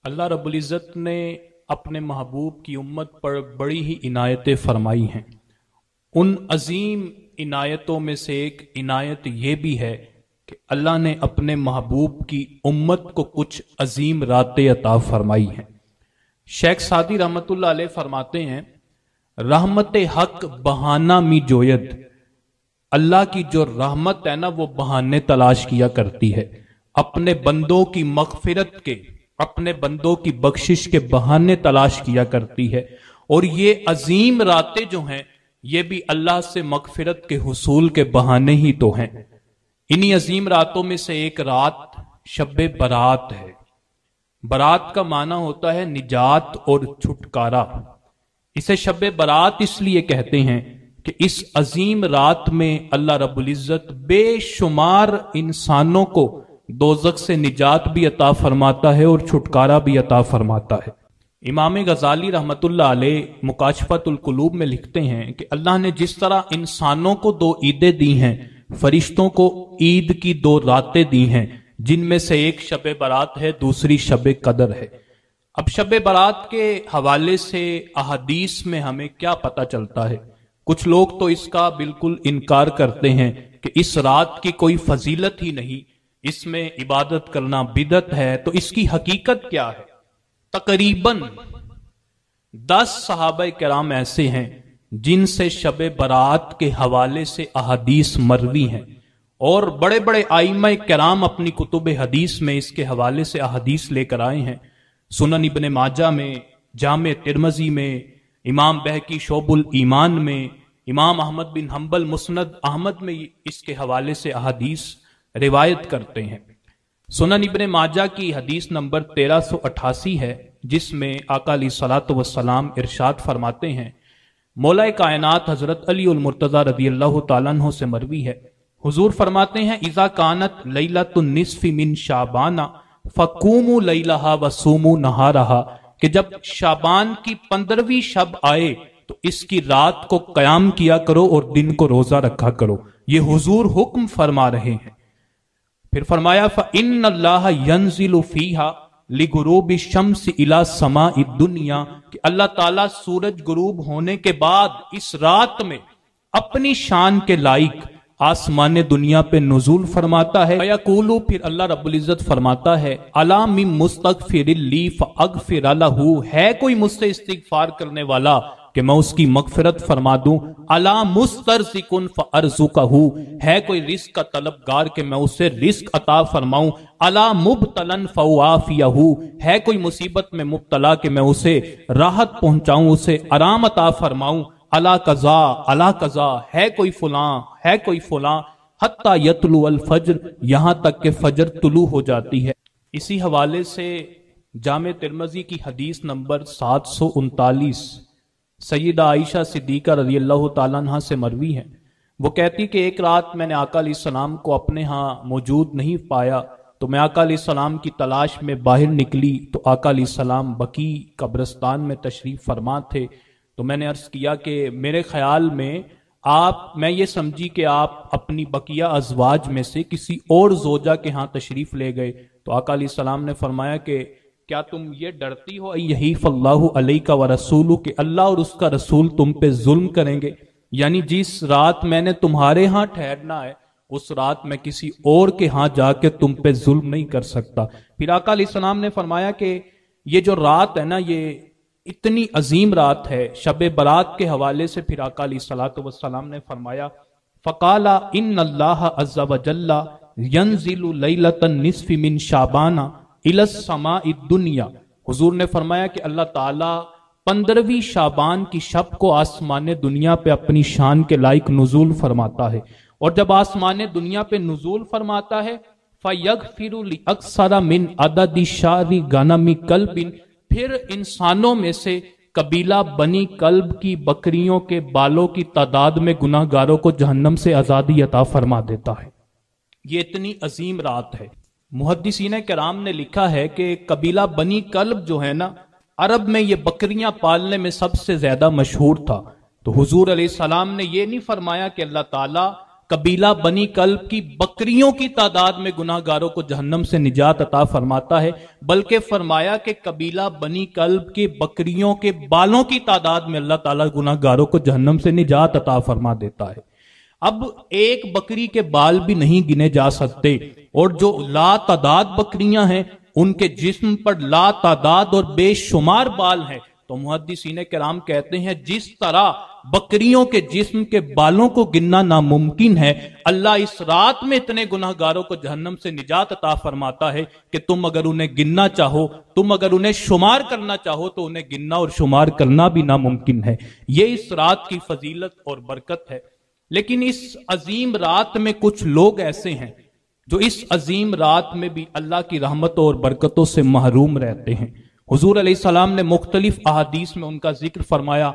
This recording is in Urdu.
اللہ رب العزت نے اپنے محبوب کی امت پر بڑی ہی عنایتیں فرمائی ہیں۔ ان عظیم عنایتوں میں سے ایک عنایت یہ بھی ہے کہ اللہ نے اپنے محبوب کی امت کو کچھ عظیم راتیں عطا فرمائی ہیں۔ شیخ سعدی رحمت اللہ علیہ فرماتے ہیں، رحمت حق بہانہ می جوید، اللہ کی جو رحمت ہے نا وہ بہانے تلاش کیا کرتی ہے، اپنے بندوں کی مغفرت کے، اپنے بندوں کی بخشش کے بہانے تلاش کیا کرتی ہے۔ اور یہ عظیم راتیں جو ہیں یہ بھی اللہ سے مغفرت کے حصول کے بہانے ہی تو ہیں۔ انہی عظیم راتوں میں سے ایک رات شب برات ہے۔ برات کا معنی ہوتا ہے نجات اور چھٹکارا۔ اسے شب برات اس لیے کہتے ہیں کہ اس عظیم رات میں اللہ رب العزت بے شمار انسانوں کو دوزخ سے نجات بھی عطا فرماتا ہے اور چھٹکارا بھی عطا فرماتا ہے۔ امام غزالی رحمت اللہ علیہ مکاشفۃ القلوب میں لکھتے ہیں کہ اللہ نے جس طرح انسانوں کو 2 عیدیں دی ہیں، فرشتوں کو عید کی 2 راتیں دی ہیں، جن میں سے ایک شب برات ہے، دوسری شب قدر ہے۔ اب شب برات کے حوالے سے احادیث میں ہمیں کیا پتہ چلتا ہے؟ کچھ لوگ تو اس کا بالکل انکار کرتے ہیں کہ اس رات کی کوئی فضیلت ہی نہیں، اس میں عبادت کرنا بدعت ہے۔ تو اس کی حقیقت کیا ہے؟ تقریباً 10 صحابہ کرام ایسے ہیں جن سے شب برات کے حوالے سے احادیث مروی ہیں، اور بڑے بڑے ائمہ کرام اپنی کتب حدیث میں اس کے حوالے سے احادیث لے کر آئے ہیں۔ سنن ابن ماجہ میں، جامع ترمذی میں، امام بہقی شعب الایمان میں، امام احمد بن حنبل مسند احمد میں اس کے حوالے سے احادیث روایت کرتے ہیں۔ سنن ابن ماجہ کی حدیث نمبر 1388 ہے، جس میں آقا علیہ الصلوۃ والسلام ارشاد فرماتے ہیں، مولا کائنات حضرت علی المرتضی رضی اللہ تعالیٰ عنہ سے مروی ہے، حضور فرماتے ہیں، اذا کانت لیلۃ النصف من شعبان فقوموا لیلہا وصوموا نہارہا، کہ جب شعبان کی 15ویں شب آئے تو اس کی رات کو قیام کیا کرو اور دن کو روزہ رکھا کرو۔ یہ حضور حکم فرما رہے ہیں۔ پھر فرمایا فَإِنَّ اللَّهَ يَنزِلُ فِيهَا لِغُرُوبِ الشَّمْسِ إِلَى سَمَاءِ الدُّنْيَا، کہ اللہ تعالیٰ سورج غروب ہونے کے بعد اس رات میں اپنی شان کے لائق آسمان دنیا پہ نزول فرماتا ہے۔ فَيَقُولُ، پھر اللہ رب العزت فرماتا ہے، أَلَا مِن مُسْتَغْفِرٍ لِّي فَأَغْفِرَ لَهُ، ہے کوئی مجھ سے استغفار کرنے والا کہ میں اس کی مغفرت فرما دوں؟ الا مسترزق فارزقہ، ہے کوئی رزق کا طلبگار کہ میں اسے رزق عطا فرماؤں؟ الا مبتلا فوافیہ، ہے کوئی مصیبت میں مبتلا کہ میں اسے راحت پہنچاؤں، اسے آرام عطا فرماؤں؟ الا قضا الا قضا، ہے کوئی فلاں، ہے کوئی فلاں، حتی یطلع الفجر، یہاں تک کہ فجر طلوع ہو جاتی ہے۔ اسی حوالے سے جامع ترمذی کی حدیث نمبر 739 سیدہ عائشہ صدیقہ رضی اللہ تعالیٰ عنہ سے مروی ہے۔ وہ کہتی کہ ایک رات میں نے آقا علیہ السلام کو اپنے ہاں موجود نہیں پایا، تو میں آقا علیہ السلام کی تلاش میں باہر نکلی تو آقا علیہ السلام بقیع قبرستان میں تشریف فرما تھے۔ تو میں نے عرض کیا کہ میرے خیال میں میں یہ سمجھی کہ آپ اپنی بقیہ ازواج میں سے کسی اور زوجہ کے ہاں تشریف لے گئے۔ تو آقا علیہ السلام نے فرمایا کہ کیا تم یہ ڈرتی ہو یحیف اللہ علیک ورسولہ، کہ اللہ اور اس کا رسول تم پہ ظلم کریں گے؟ یعنی جس رات میں نے تمہارے ہاں ٹھہرنا ہے اس رات میں کسی اور کے ہاں جا کے تم پہ ظلم نہیں کر سکتا۔ پھر آقا علیہ السلام نے فرمایا کہ یہ جو رات ہے نا یہ اتنی عظیم رات ہے شب برات کے حوالے سے۔ پھر آقا علیہ الصلوۃ والسلام نے فرمایا فقال ان اللہ عز وجل ينزل لیلۃ النصف من شعبان الی السماء الدنیا، حضور نے فرمایا کہ اللہ تعالیٰ 15ویں شعبان کی شب کو آسمان دنیا پہ اپنی شان کے لائق نزول فرماتا ہے، اور جب آسمان دنیا پہ نزول فرماتا ہے فَيَغْفِرُ لِأَكْثَرَ مِنْ عَدَدِ شَعْرِ غَنَمِ كَلْبٍ، پھر انسانوں میں سے قبیلہ بنی کلب کی بکریوں کے بالوں کی تعداد میں گناہ گاروں کو جہنم سے آزادی عطا فرما دیتا ہے۔ یہ اتنی عظیم رات ہے۔ محدثین کرام نے لکھا ہے کہ قبیلہ بنی کلب جو ہے نا عرب میں یہ بکریاں پالنے میں سب سے زیادہ مشہور تھا۔ تو حضور علیہ السلام نے یہ نہیں فرمایا کہ اللہ تعالیٰ قبیلہ بنی کلب کی بکریوں کی تعداد میں گناہ گاروں کو جہنم سے نجات عطا فرماتا ہے، بلکہ فرمایا کہ قبیلہ بنی کلب کے بکریوں کے بالوں کی تعداد میں اللہ تعالیٰ گناہ گاروں کو جہنم سے نجات عطا فرما دیتا ہے۔ اب ایک بکری کے بال بھی نہیں گنے جا سکتے، اور جو لا تعداد بکریاں ہیں ان کے جسم پر لا تعداد اور بے شمار بال ہیں، تو محدثین کرام کہتے ہیں جس طرح بکریوں کے جسم کے بالوں کو گننا ناممکن ہے، اللہ اس رات میں اتنے گناہ گاروں کو جہنم سے نجات عطا فرماتا ہے کہ تم اگر انہیں گننا چاہو، تم اگر انہیں شمار کرنا چاہو تو انہیں گننا اور شمار کرنا بھی ناممکن ہے۔ یہ اس رات کی فضیلت اور برکت ہے۔ لیکن اس عظیم رات میں کچھ لوگ ایسے ہیں جو اس عظیم رات میں بھی اللہ کی رحمتوں اور برکتوں سے محروم رہتے ہیں۔ حضور علیہ السلام نے مختلف احادیث میں ان کا ذکر فرمایا۔